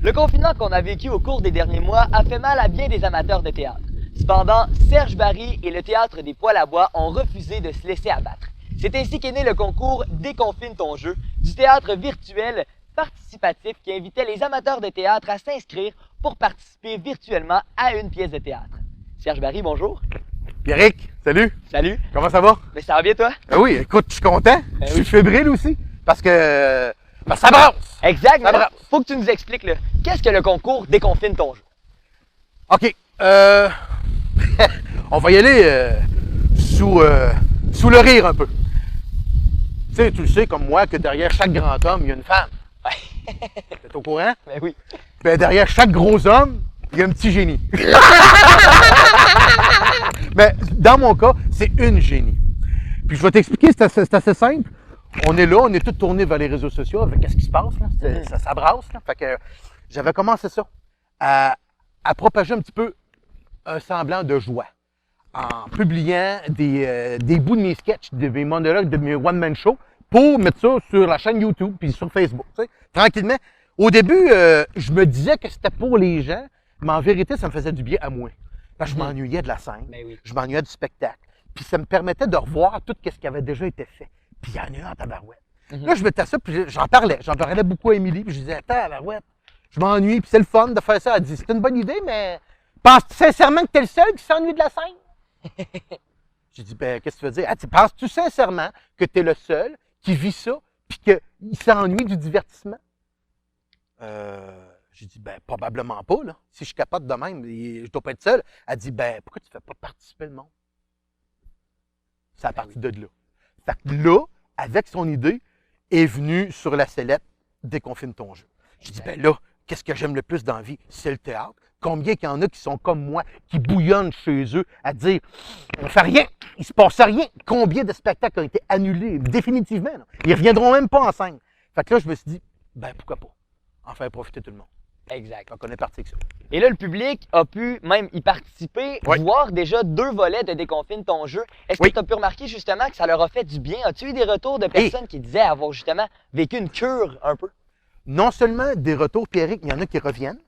Le confinement qu'on a vécu au cours des derniers mois a fait mal à bien des amateurs de théâtre. Cependant, Serge Barry et le Théâtre des Poêles à Bois ont refusé de se laisser abattre. C'est ainsi qu'est né le concours Déconfine ton jeu, du théâtre virtuel participatif qui invitait les amateurs de théâtre à s'inscrire pour participer virtuellement à une pièce de théâtre. Serge Barry, bonjour. Pierrick, salut! Salut. Comment ça va? Mais ça va bien, toi? Oui, écoute, je suis content. Je suis fébrile aussi. Parce que ça brasse! Exact, mais Ça là, brasse. faut que tu nous expliques, là, qu'est-ce que le concours Déconfine ton jeu? OK. On va y aller sous le rire un peu. Tu sais, tu le sais comme moi que derrière chaque grand homme, il y a une femme. Ouais. T'es au courant? Ben oui. Ben, derrière chaque gros homme, il y a un petit génie. Mais dans mon cas, c'est une génie. Puis je vais t'expliquer, c'est assez simple. On est là, on est tous tournés vers les réseaux sociaux avec ce qui se passe, là. Ça brasse, là. Fait que j'avais commencé ça, à propager un petit peu un semblant de joie en publiant des bouts de mes sketchs, de mes monologues, de mes one-man shows pour mettre ça sur la chaîne YouTube puis sur Facebook, tu sais, tranquillement. Au début, je me disais que c'était pour les gens, mais en vérité, ça me faisait du bien à moi. Parce que je m'ennuyais de la scène, Ben oui. je m'ennuyais du spectacle, puis ça me permettait de revoir tout ce qui avait déjà été fait. Puis il y en a eu en tabarouette. Là, je mettais ça, puis j'en parlais beaucoup à Émilie, puis je disais, attends, tabarouette, je m'ennuie, puis c'est le fun de faire ça. Elle dit, c'est une bonne idée, mais penses-tu sincèrement que t'es le seul qui s'ennuie de la scène? J'ai dit, ben, qu'est-ce que tu veux dire? Elle dit, penses-tu sincèrement que t'es le seul qui vit ça, puis qu'il s'ennuie du divertissement? J'ai dit, ben, probablement pas, là. Si je capote de même, je dois pas être seul. Elle dit, ben, pourquoi tu fais pas participer le monde? C'est à partir de là. Fait que là, avec son idée, est venue sur la sellette, déconfine ton jeu. J'ai dit, ben là, qu'est-ce que j'aime le plus dans la vie? C'est le théâtre. Combien qu'il y en a qui sont comme moi, qui bouillonnent chez eux à dire, on fait rien, il se passe rien. Combien de spectacles ont été annulés définitivement? Là. Ils reviendront même pas en scène. Fait que là, je me suis dit, ben pourquoi pas? En faire profiter tout le monde. Exact. Donc, on est parti avec ça. Et là, le public a pu même y participer, Oui. voir déjà 2 volets de Déconfine ton jeu. Est-ce Oui. que tu as pu remarquer justement que ça leur a fait du bien? As-tu eu des retours de personnes qui disaient avoir justement vécu une cure un peu? Non seulement des retours, Pierrick, il y en a qui reviennent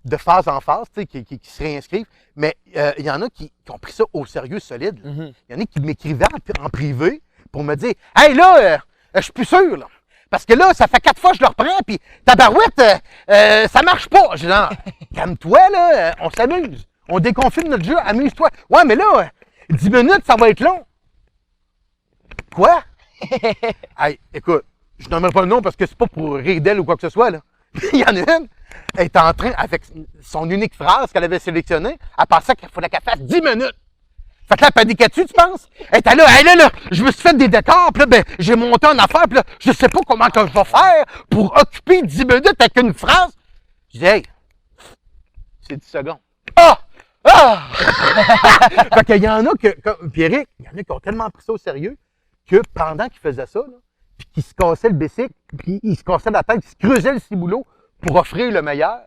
de phase en phase, tu sais, qui se réinscrivent, mais il y en a qui ont pris ça au sérieux solide. Il y en a qui m'écrivaient en privé pour me dire « Hey là, je suis plus sûr, là. Parce que là, ça fait 4 fois que je le reprends, puis tabarouette, ça marche pas. » J'ai dit « Non, calme-toi, là, on s'amuse. On déconfine notre jeu, amuse-toi. » Ouais, mais là, 10 minutes, ça va être long. Quoi? Hey, écoute, je nommerai pas le nom parce que c'est pas pour rire d'elle ou quoi que ce soit, là. Il y en a une, elle est en train, avec son unique phrase qu'elle avait sélectionnée, elle pensait qu'il fallait qu'elle fasse 10 minutes. Fait que là, elle paniquait dessus, tu penses? Elle était là, hey, là, je me suis fait des décors, puis là, ben, j'ai monté en affaire, puis là, je sais pas comment que je vais faire pour occuper 10 minutes avec une phrase. Je dis, hey, c'est 10 secondes. Ah! Ah! Fait qu'il y en a comme Pierrick, il y en a qui ont tellement pris ça au sérieux que pendant qu'ils faisaient ça, là, puis qu'ils se cassaient le bicycle, puis ils se cassaient la tête, ils se creusaient le ciboulot pour offrir le meilleur,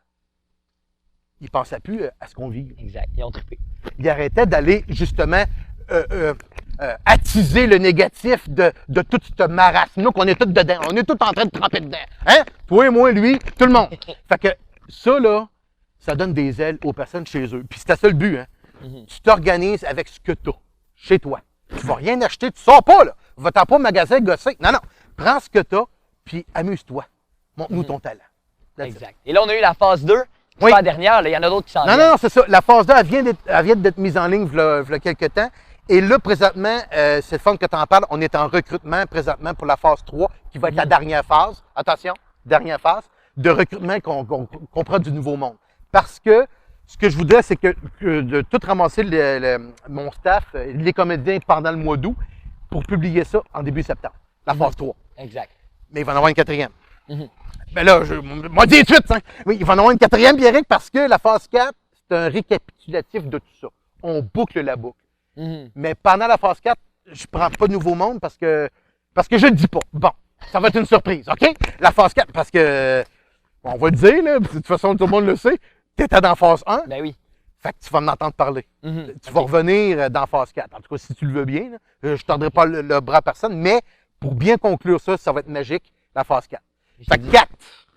ils ne pensaient plus à ce qu'on vit. Exact. Ils ont trippé. Ils arrêtaient d'aller, justement, attiser le négatif de toute cette marasme-là qu'on est tous dedans. On est tous en train de tremper dedans. Hein? Toi et moi, lui, tout le monde. Fait que ça, là, ça donne des ailes aux personnes chez eux. Puis c'est ça le but, hein? Tu t'organises avec ce que tu as, chez toi. Tu vas rien acheter, tu sors pas, là. Va-t'en pas au magasin gosser. Non, non. Prends ce que tu as, puis amuse-toi. Montre-nous ton talent. That's it. Exact. Et là, on a eu la phase 2. C'est Oui. pas la dernière, là, il y en a d'autres qui s'en Non, viennent. non, non, c'est ça. La phase 2, elle vient d'être mise en ligne il y a quelques temps. Et là, présentement, c'est le fun que tu en parles. On est en recrutement présentement pour la phase 3, qui va être la dernière phase. Attention, dernière phase de recrutement qu'on prend du nouveau monde. Parce que ce que je voudrais, c'est que de tout ramasser mon staff, les comédiens pendant le mois d'août, pour publier ça en début septembre, la phase 3. Exact. Mais il va en avoir une quatrième. Ben là, moi, dis tout de suite, hein. Oui, il va en avoir une quatrième, Pierrick, parce que la phase 4, c'est un récapitulatif de tout ça. On boucle la boucle. Mais pendant la phase 4, je prends pas de nouveau monde parce que je le dis pas. Bon, ça va être une surprise, OK? La phase 4, parce que, on va le dire, là, de toute façon, tout le monde le sait, t'étais dans phase 1, Ben oui. fait que tu vas m'entendre parler. Tu vas revenir dans phase 4. En tout cas, si tu le veux bien, là, je ne tendrai pas le bras à personne, mais pour bien conclure ça, ça va être magique, la phase 4. Fait que 4,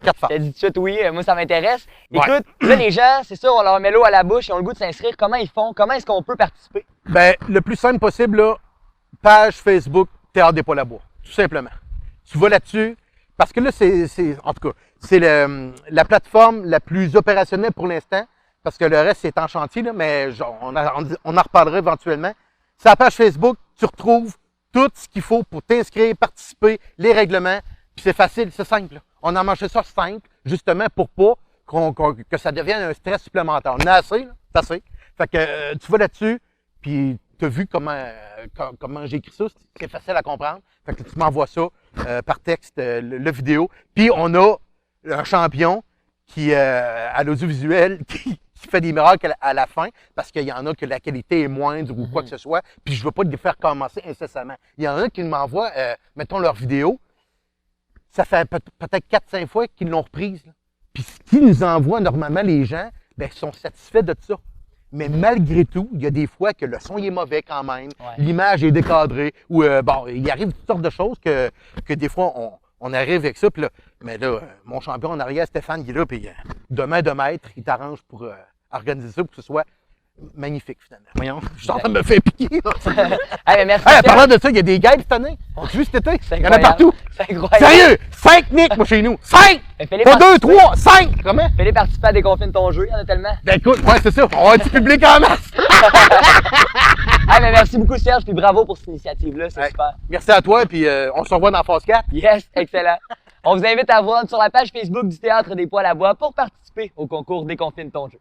4 phases. T'as dit tout de suite oui, moi ça m'intéresse. Ouais. Écoute, là les gens, c'est sûr, on leur met l'eau à la bouche, ils ont le goût de s'inscrire. Comment ils font? Comment est-ce qu'on peut participer? Ben, le plus simple possible, là, page Facebook Théâtre des Poils-à-Bois. Tout simplement. Tu vas là-dessus, parce que là, en tout cas, c'est la plateforme la plus opérationnelle pour l'instant, parce que le reste, c'est en chantier, là, mais on en reparlera éventuellement. C'est la page Facebook, tu retrouves tout ce qu'il faut pour t'inscrire, participer, les règlements, puis c'est facile, c'est simple. Là. On a mangé ça simple, justement, pour pas que ça devienne un stress supplémentaire. On a assez, là, c'est assez. Fait que tu vas là-dessus, puis tu as vu comment j'ai écrit ça, c'est facile à comprendre. Fait que tu m'envoies ça par texte, le vidéo. Puis on a un champion qui, à l'audiovisuel, qui fait des miracles à la fin, parce qu'il y en a que la qualité est moindre ou quoi que ce soit, puis je veux pas les faire commencer incessamment. Il y en a qui m'envoient, mettons, leur vidéo, ça fait peut-être 4-5 fois qu'ils l'ont reprise. Là. Puis ce qu'ils nous envoient normalement, les gens, ben, sont satisfaits de ça. Mais malgré tout, il y a des fois que le son il est mauvais quand même, l'image est décadrée, ou bon, il arrive toutes sortes de choses que des fois on arrive avec ça. Puis là, mais là, mon champion en arrière, Stéphane, il est là, puis de main de maître, il t'arrange pour organiser ça pour que ce soit magnifique finalement. Voyons, je suis en train de me faire piquer. Hey, merci. Hey, parlant de ça, il y a des guêpes cette année. As-tu vu cet été? Il y en a partout. C'est incroyable. Sérieux? 5 Nick, moi, chez nous. 5! Pas 2, 3, 5! Comment? Fais-les participer à Déconfine ton jeu, il y en a tellement. Ben écoute, ouais, c'est ça. On va avoir du public en masse. Hey, mais merci beaucoup, Serge, puis bravo pour cette initiative-là, c'est super. Merci à toi, puis on se revoit dans la phase 4. Yes, excellent. On vous invite à vous rendre sur la page Facebook du Théâtre des Poils-à-Bois pour participer au concours Déconfine ton jeu.